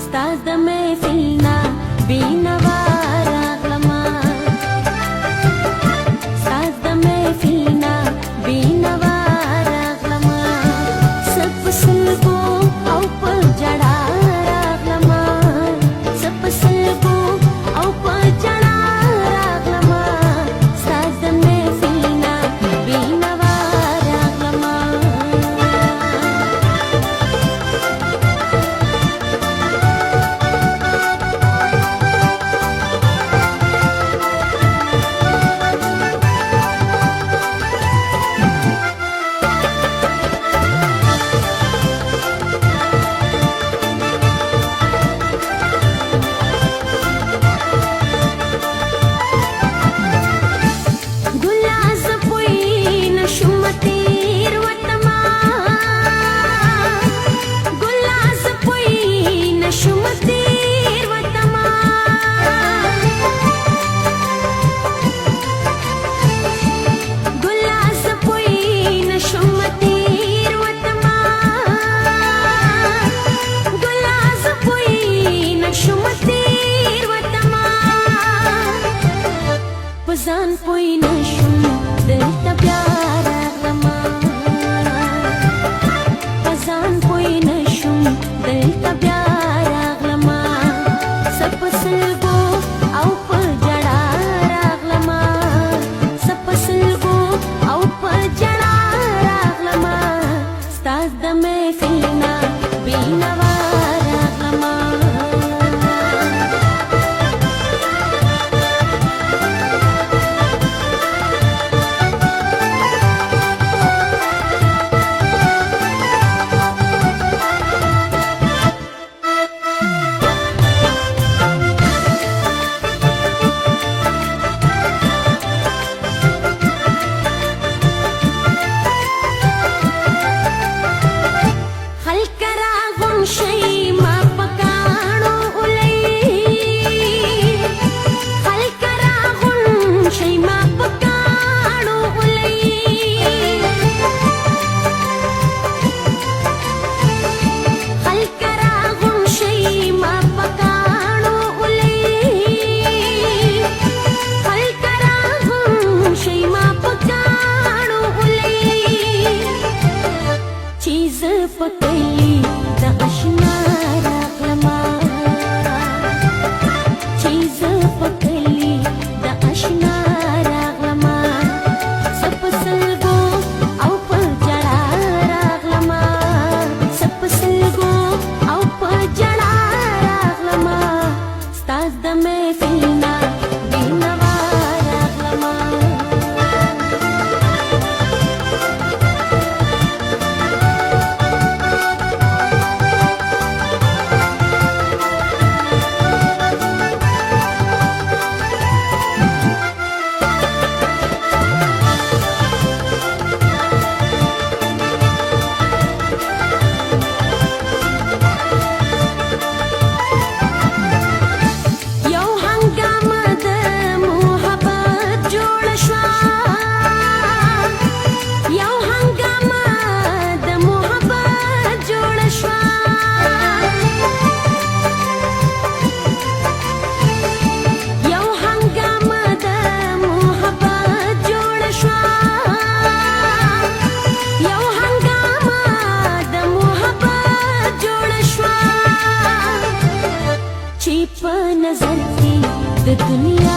استاد محفلنا بینوا راغلما استاد محفلنا بینوا راغلما سب سلګو او په جړا راغلما سب سلګو او په جړا راغلما استاد محفلنا بینوا راغلما पजान पोई नशुम दिलता प्यार रागलमा पजान पोई नशुम दिलता प्यार रागलमा सब सलगो औ प जड़ा रागलमा सब सलगो औ प जड़ा रागलमा स्ताद महफिलना बीनवा रागलमा पकली द अशना रागलमा चीज पकली द अशना रागलमा सब सलगो औ प जड़ा रागलमा सब सलगो औ प जड़ा रागलमा स्ताद महफिलना बीनवा रागलमा नजर की द दुनिया